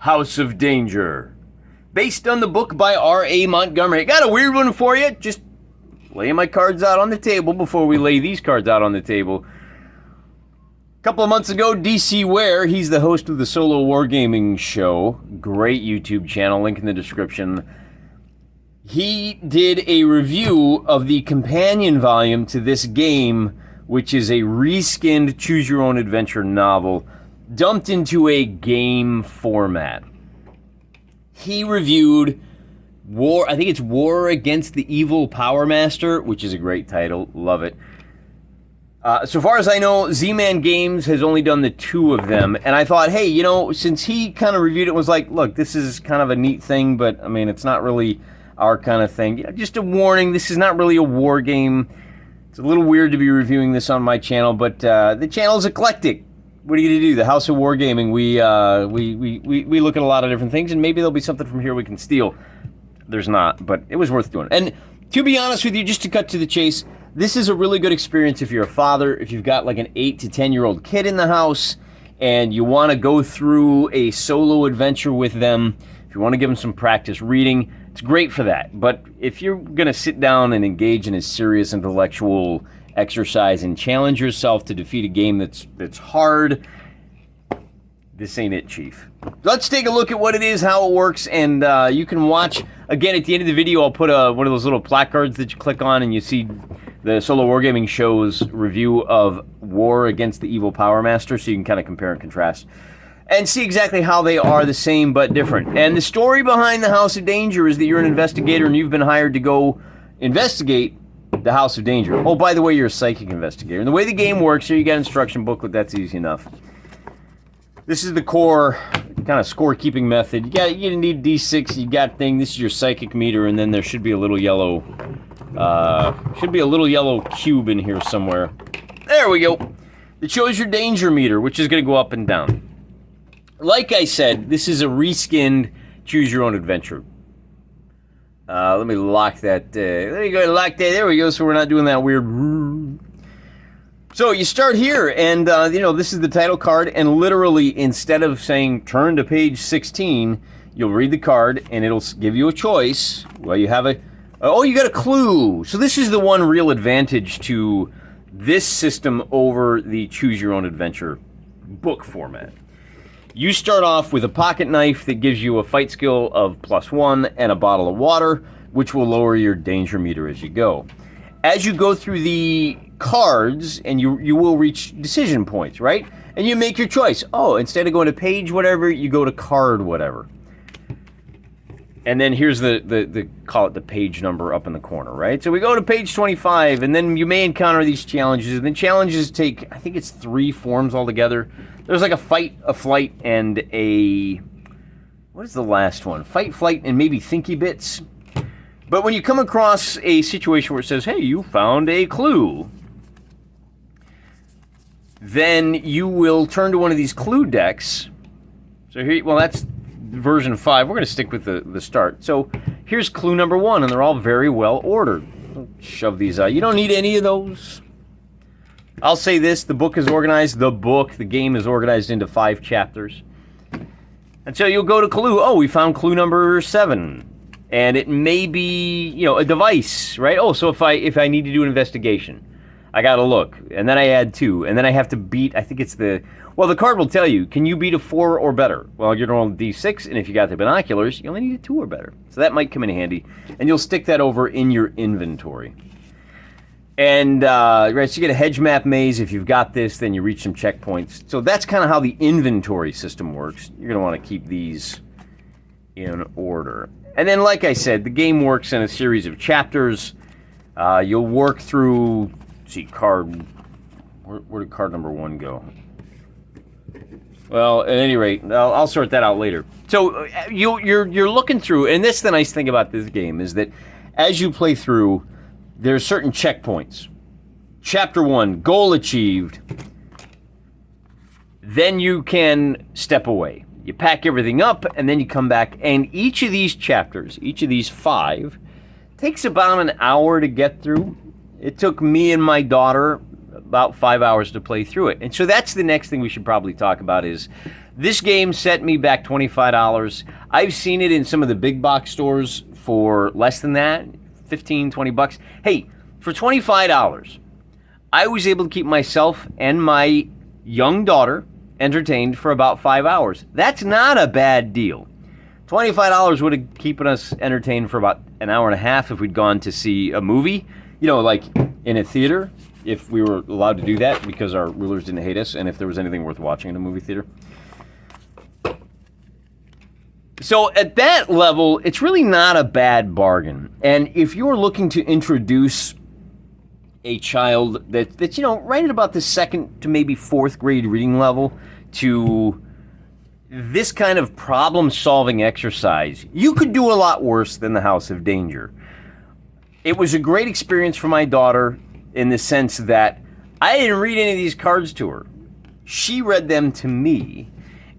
House of Danger. Based on the book by R.A. Montgomery. Got a weird one for you. Just laying my cards out on the table before we lay these cards out on the table. A couple of months ago, DC Ware, he's the host of the Solo Wargaming show. Great YouTube channel, link in the description. He did a review of the companion volume to this game, which is a reskinned choose-your-own-adventure novel dumped into a game format. He reviewed I think it's War Against the Evil Power Master, which is a great title. Love it. So far as I know, Z-Man Games has only done the 2 of them, and I thought, hey, you know, since he kind of reviewed it and was like, look, this is kind of a neat thing, but, I mean, it's not really our kind of thing. You know, just a warning, this is not really a war game. It's a little weird to be reviewing this on my channel, but the channel is eclectic. What are you going to do? The House of Wargaming, we look at a lot of different things, and maybe there'll be something from here we can steal. There's not, but it was worth doing. And to be honest with you, just to cut to the chase, this is a really good experience if you're a father, if you've got like an 8 to 10-year-old kid in the house, and you want to go through a solo adventure with them, if you want to give them some practice reading, it's great for that. But if you're going to sit down and engage in a serious intellectual exercise and challenge yourself to defeat a game that's hard, this ain't it, Chief. Let's take a look at what it is, how it works, and you can watch, again, at the end of the video, I'll put one of those little placards that you click on and you see the Solo Wargaming show's review of War Against the Evil Power Master, so you can kind of compare and contrast and see exactly how they are the same but different. And the story behind the House of Danger is that you're an investigator and you've been hired to go investigate the House of Danger. Oh, by the way, you're a psychic investigator. And the way the game works, here you got an instruction booklet, that's easy enough. This is the core kind of score-keeping method. You need D6, you got thing, this is your psychic meter, and then there should be a little yellow, cube in here somewhere. There we go. It shows your danger meter, which is going to go up and down. Like I said, this is a reskinned choose-your-own-adventure. Let me lock that. There you go, lock that. There we go, so we're not doing that weird. So you start here, and you know, this is the title card, and literally, instead of saying turn to page 16, you'll read the card, and it'll give you a choice. Well, you have you got a clue. So this is the one real advantage to this system over the choose-your-own-adventure book format. You start off with a pocket knife that gives you a fight skill of +1 and a bottle of water, which will lower your danger meter as you go. As you go through the cards, and you will reach decision points, right? And you make your choice. Oh, instead of going to page whatever, you go to card whatever. And then here's the call it the page number up in the corner, right? So we go to page 25, and then you may encounter these challenges. And the challenges take, I think it's 3 forms altogether. There's like a fight, a flight, and a... what is the last one? Fight, flight, and maybe thinky bits. But when you come across a situation where it says, hey, you found a clue, then you will turn to one of these clue decks. So here, well, that's version 5. We're going to stick with the start. So here's clue number 1, and they're all very well ordered. Shove these out. You don't need any of those. I'll say this, the book is organized, the game is organized into 5 chapters. And so you'll go to clue, oh, we found clue number 7. And it may be, you know, a device, right? Oh, so if I need to do an investigation, I gotta look. And then I add 2, and then I have to beat, I think it's the card will tell you, can you beat a 4 or better? Well, you're rolling D6, and if you got the binoculars, you only need a 2 or better. So that might come in handy, and you'll stick that over in your inventory. And, right, so you get a hedge map maze. If you've got this, then you reach some checkpoints. So that's kind of how the inventory system works. You're going to want to keep these in order. And then, like I said, the game works in a series of chapters. You'll work through, let's see, where did card number 1 go? Well, at any rate, I'll sort that out later. So you're looking through, and this is the nice thing about this game, is that as you play through, there's certain checkpoints. Chapter 1, goal achieved. Then you can step away. You pack everything up, and then you come back, and each of these chapters, each of these 5, takes about an hour to get through. It took me and my daughter about 5 hours to play through it. And so that's the next thing we should probably talk about is this game set me back $25. I've seen it in some of the big box stores for less than that, 15, 20 bucks. Hey, for $25, I was able to keep myself and my young daughter entertained for about 5 hours. That's not a bad deal. $25 would have kept us entertained for about an hour and a half if we'd gone to see a movie, like in a theater, if we were allowed to do that because our rulers didn't hate us and if there was anything worth watching in a movie theater. So at that level, it's really not a bad bargain. And if you're looking to introduce a child that's right at about the second to maybe fourth grade reading level to this kind of problem-solving exercise, you could do a lot worse than the House of Danger. It was a great experience for my daughter in the sense that I didn't read any of these cards to her. She read them to me,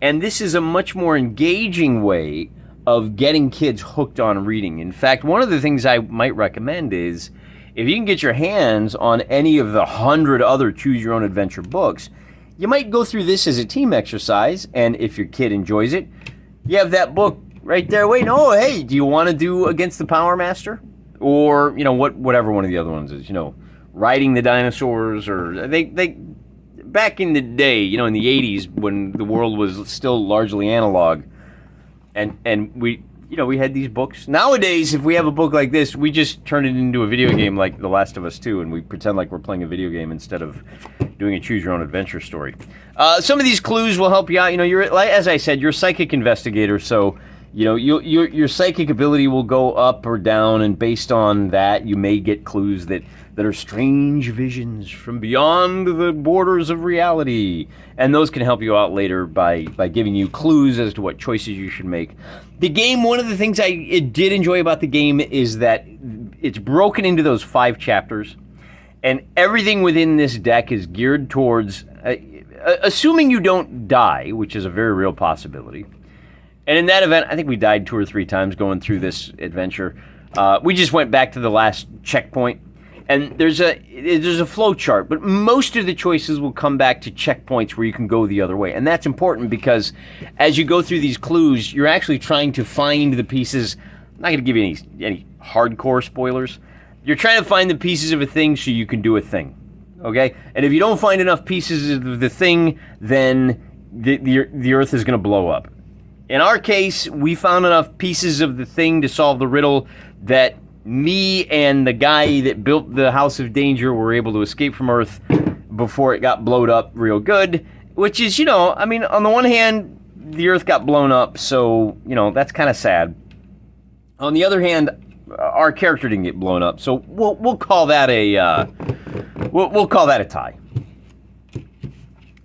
and this is a much more engaging way of getting kids hooked on reading. In fact, one of the things I might recommend is if you can get your hands on any of the 100 other choose-your-own-adventure books, you might go through this as a team exercise, and if your kid enjoys it, you have that book right there waiting. Oh, hey, do you want to do Against the Power Master? Or, whatever one of the other ones is, Riding the Dinosaurs, or they back in the day, in the 80s when the world was still largely analog, and we had these books. Nowadays, if we have a book like this, we just turn it into a video game like The Last of Us 2, and we pretend like we're playing a video game instead of doing a choose-your-own-adventure story. Some of these clues will help you out. You're, as I said, you're a psychic investigator, so your psychic ability will go up or down, and based on that, you may get clues that are strange visions from beyond the borders of reality. And those can help you out later by giving you clues as to what choices you should make. The game, one of the things I did enjoy about the game is that it's broken into those 5 chapters, and everything within this deck is geared towards, assuming you don't die, which is a very real possibility. And in that event, I think we died 2 or 3 times going through this adventure. We just went back to the last checkpoint, and there's a flow chart, but most of the choices will come back to checkpoints where you can go the other way. And that's important because as you go through these clues, you're actually trying to find the pieces. I'm not going to give you any hardcore spoilers. You're trying to find the pieces of a thing so you can do a thing, okay? And if you don't find enough pieces of the thing, then the Earth is going to blow up. In our case, we found enough pieces of the thing to solve the riddle that me and the guy that built the House of Danger were able to escape from Earth before it got blowed up real good, which is, on the one hand, the Earth got blown up, so, that's kind of sad. On the other hand, our character didn't get blown up, so we'll call that we'll call that a tie.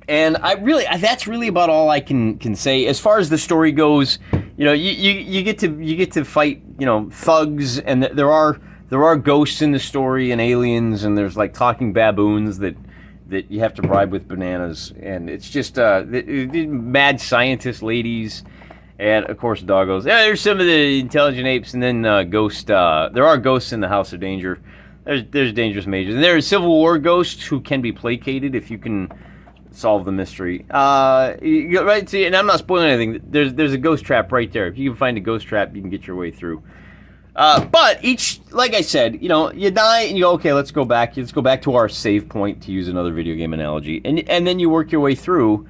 And that's really about all I can say as far as the story goes. You get to fight thugs, and there are ghosts in the story and aliens, and there's like talking baboons that you have to bribe with bananas, and it's just mad scientist ladies, and of course doggos. Yeah, there's some of the intelligent apes, and then ghost. There are ghosts in the House of Danger. There's dangerous mages, and there are Civil War ghosts who can be placated if you can solve the mystery. Right, see, and I'm not spoiling anything. There's a ghost trap right there. If you can find a ghost trap, you can get your way through. But like I said, you die and you go, okay, let's go back. Let's go back to our save point, to use another video game analogy. And then you work your way through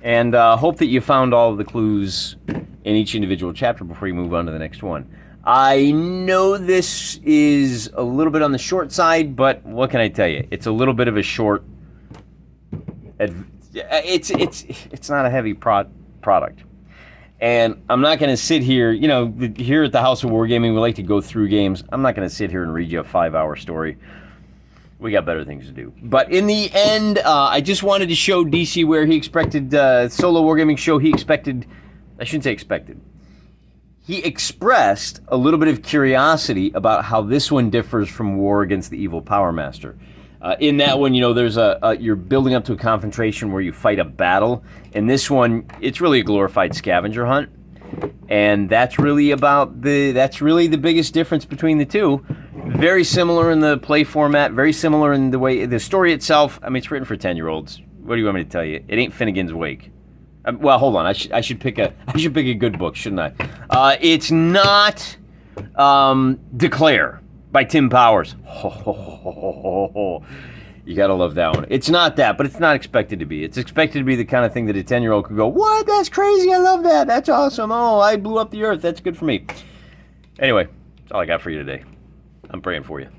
and hope that you found all of the clues in each individual chapter before you move on to the next one. I know this is a little bit on the short side, but what can I tell you? It's a little bit of a short. It's not a heavy product, and I'm not going to sit here. Here at the House of Wargaming, we like to go through games. I'm not going to sit here and read you a 5-hour story. We got better things to do. But in the end, I just wanted to show DC where he expected solo Wargaming show. He expected, I shouldn't say expected. He expressed a little bit of curiosity about how this one differs from War Against the Evil Power Master. In that one, there's you're building up to a confrontation where you fight a battle. In this one, it's really a glorified scavenger hunt, and that's really the biggest difference between the two. Very similar in the play format, very similar in the way the story itself. I mean, it's written for 10-year-olds. What do you want me to tell you? It ain't Finnegan's Wake. Well, hold on. I should pick a good book, shouldn't I? It's not Declare by Tim Powers. You gotta love that one. It's not that, but it's not expected to be. It's expected to be the kind of thing that a 10-year-old could go, what? That's crazy. I love that. That's awesome. Oh, I blew up the earth. That's good for me. Anyway, that's all I got for you today. I'm praying for you.